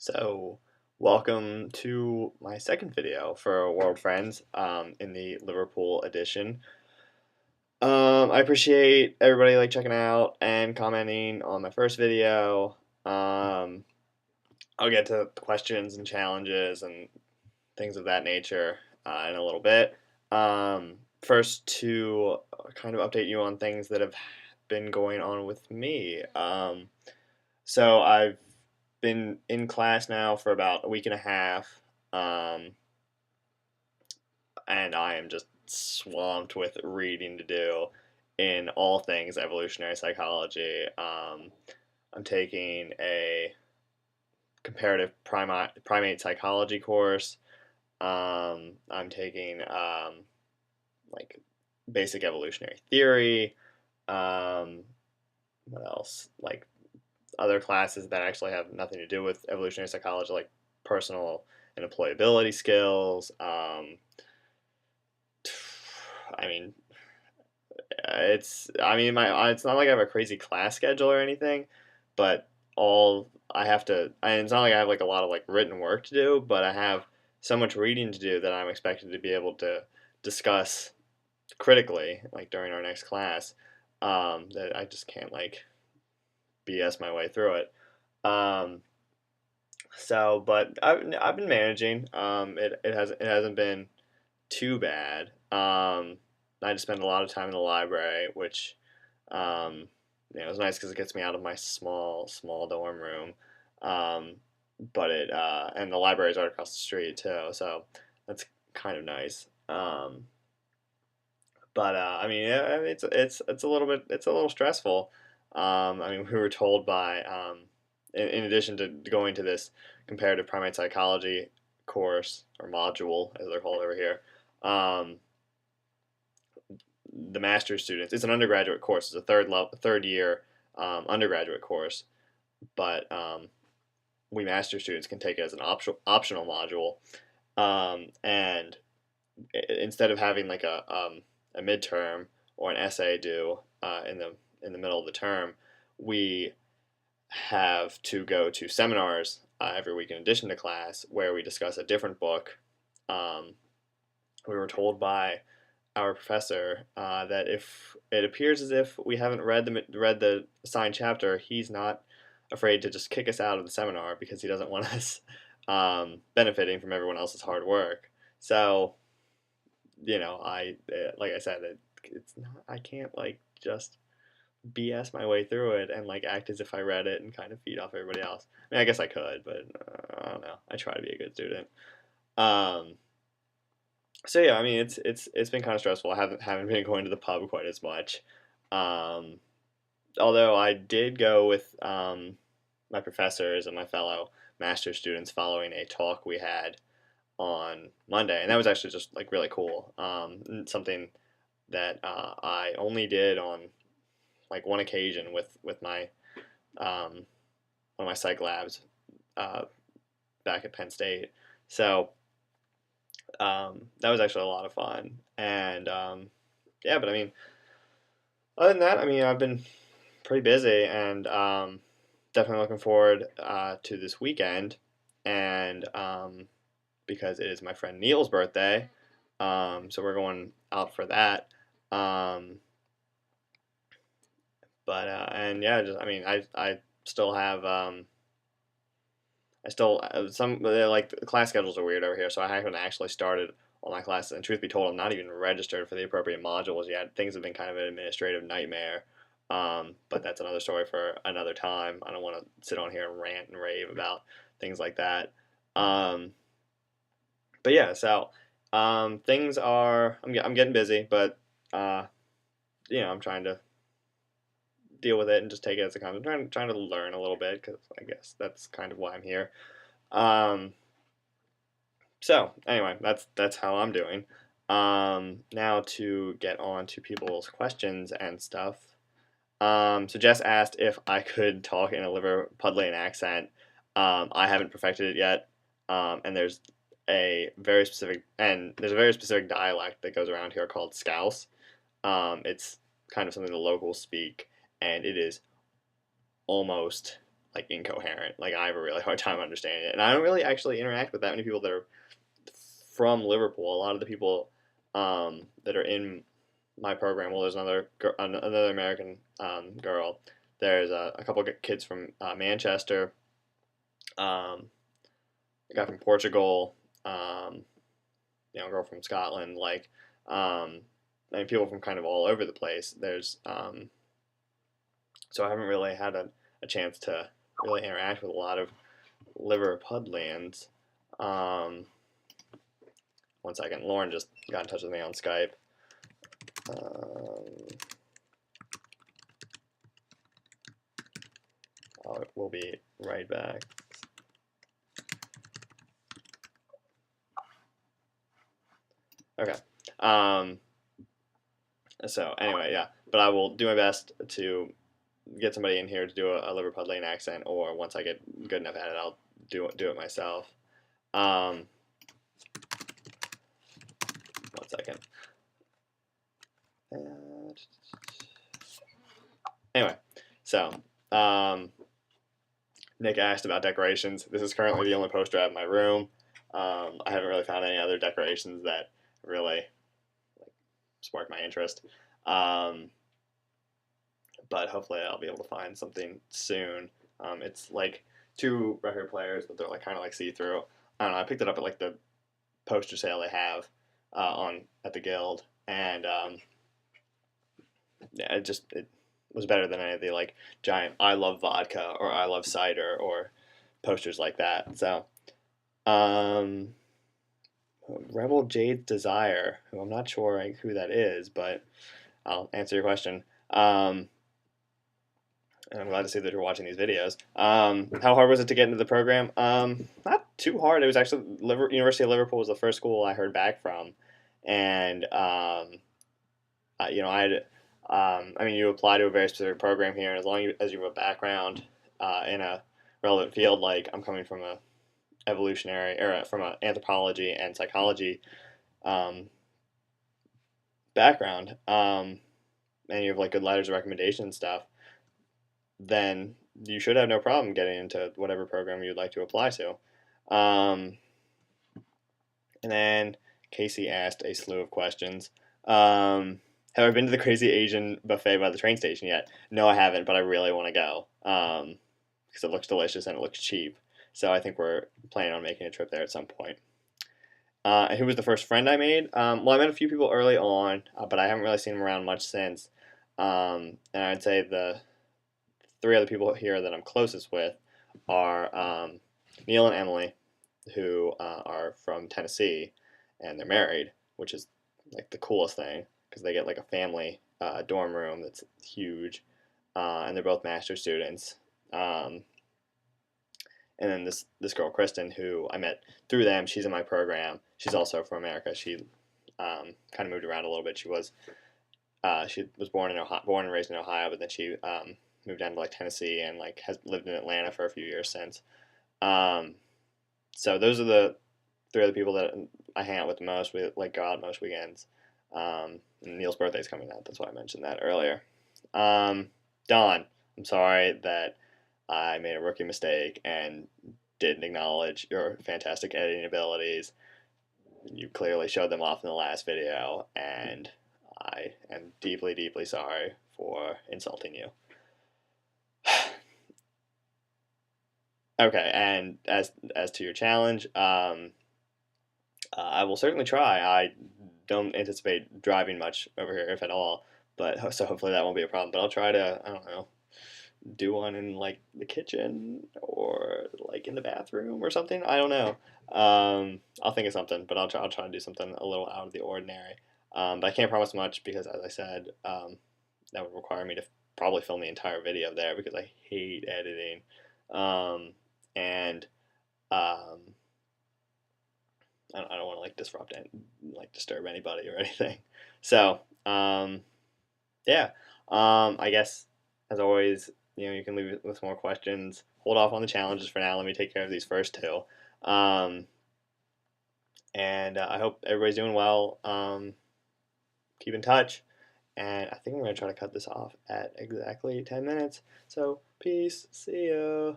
So, welcome to my second video for Worldfriendz in the Liverpool edition. I appreciate everybody checking out and commenting on my first video. I'll get to questions and challenges and things of that nature in a little bit. First, to kind of update you on things that have been going on with me. So I've been in class now for about a week and a half, and I am just swamped with reading to do in all things evolutionary psychology. I'm taking a comparative primate psychology course. I'm taking like basic evolutionary theory. What else? Like other classes that actually have nothing to do with evolutionary psychology, like personal and employability skills. I mean, it's not like I have a crazy class schedule or anything, but all I have to, and it's not like I have like a lot of like written work to do, but I have so much reading to do that I'm expected to be able to discuss critically, like during our next class, that I just can't like BS my way through it. Um, but I've been managing. It hasn't been too bad. I just spend a lot of time in the library, which um, is nice because it gets me out of my small dorm room. Um, but it and the library is right across the street too, so that's kind of nice. But I mean, yeah, it's a little bit it's a little stressful. I mean, we were told by in addition to going to this comparative primate psychology course or module as they're called over here, um, the master's students. It's an undergraduate course. It's a third year undergraduate course, but we master students can take it as an optional module, and instead of having like a midterm or an essay due in the middle of the term, we have to go to seminars every week in addition to class where we discuss a different book. Um, we were told by our professor that if it appears as if we haven't read the assigned chapter, he's not afraid to just kick us out of the seminar because he doesn't want us benefiting from everyone else's hard work. So I like I said, it's not. I can't like just BS my way through it and like act as if I read it and kind of feed off everybody else. I mean, I guess I could, but I don't know. I try to be a good student. Um, so yeah, I mean, it's been kind of stressful. I haven't been going to the pub quite as much. Um, Although I did go with my professors and my fellow master students following a talk we had on Monday, and that was actually just like really cool. Something that I only did on like one occasion with my one of my psych labs uh, back at Penn State. So that was actually a lot of fun, and yeah. But I mean, other than that, I mean, I've been pretty busy, and definitely looking forward to this weekend, and because it is my friend Neil's birthday. So we're going out for that. Um, but and yeah, just I mean, I still have I still some like the class schedules are weird over here, so I haven't actually started all my classes. And truth be told, I'm not even registered for the appropriate modules yet. Things have been kind of an administrative nightmare. But that's another story for another time. I don't want to sit on here and rant and rave about things like that. Um, but yeah, so things are I'm getting busy, but uh, I'm trying to deal with it and just take it as it comes. I'm trying to learn a little bit because I guess that's kind of why I'm here. Um, so anyway, that's how I'm doing. Now to get on to people's questions and stuff. So Jess asked if I could talk in a Liverpudlian accent. I haven't perfected it yet, and there's a very specific dialect that goes around here called Scouse. It's kind of something the locals speak, and it is almost like incoherent. Like I have a really hard time understanding it, and I don't really actually interact with that many people that are from Liverpool. A lot of the people that are in my program. Well, there's another American girl. There's a couple of kids from Manchester, a guy from Portugal, a girl from Scotland. Like, I mean, people from kind of all over the place. There's so I haven't really had a chance to really interact with a lot of Liverpudlians. Um, One second, Lauren just got in touch with me on Skype. We'll be right back. Okay. So anyway, yeah. But I will do my best to get somebody in here to do a Liverpudlian accent, or once I get good enough at it, I'll do it myself. One second. Anyway, so Nick asked about decorations. This is currently the only poster I have in my room. I haven't really found any other decorations that really sparked my interest. But hopefully I'll be able to find something soon. It's like 2 record players, but they're like kind of like see-through. I don't know. I picked it up at like the poster sale they have on at the Guild, and yeah, it was better than any of the like giant "I love vodka" or "I love cider" or posters like that. So, um, Rebel Jade's Desire, who I'm not sure like, who that is, but I'll answer your question. And I'm glad to see that you're watching these videos. How hard was it to get into the program? Not too hard. It was actually University of Liverpool was the first school I heard back from, and I had. I mean, you apply to a very specific program here, and as long as you have a background in a relevant field, like I'm coming from a evolutionary or from an anthropology and psychology um, background, and you have like good letters of recommendation and stuff, then you should have no problem getting into whatever program you'd like to apply to. And then Casey asked a slew of questions. Have I been to the Crazy Asian buffet by the train station yet? No, I haven't, but I really want to go because it looks delicious and it looks cheap. So I think we're planning on making a trip there at some point. And who was the first friend I made? Well, I met a few people early on, but I haven't really seen them around much since. And I'd say the 3 other people here that I'm closest with are Neil and Emily, who are from Tennessee, and they're married, which is like the coolest thing because they get like a family dorm room that's huge, and they're both master's students. And then this girl Kristen, who I met through them, she's in my program. She's also from America. She kind of moved around a little bit. She was born and raised in Ohio, but then she moved down to like Tennessee and like has lived in Atlanta for a few years since. So those are the 3 other people that I hang out with the most. We like go out most weekends. And Neil's birthday's coming up. That's why I mentioned that earlier. Don, I'm sorry that I made a rookie mistake and didn't acknowledge your fantastic editing abilities. You clearly showed them off in the last video, and I am deeply, deeply sorry for insulting you. Okay, and as to your challenge, I will certainly try. I don't anticipate driving much over here, if at all, but so hopefully that won't be a problem. But I'll try to, I don't know, do one in like the kitchen or like in the bathroom or something. I don't know. I'll think of something, but I'll try to do something a little out of the ordinary. But I can't promise much because, as I said, that would require me to probably film the entire video there because I hate editing. And I don't want to like disrupt and like disturb anybody or anything. So yeah, I guess as always, you can leave it with more questions. Hold off on the challenges for now. Let me take care of these first 2. And I hope everybody's doing well. Keep in touch. And I think I'm going to try to cut this off at exactly 10 minutes. So, peace. See ya.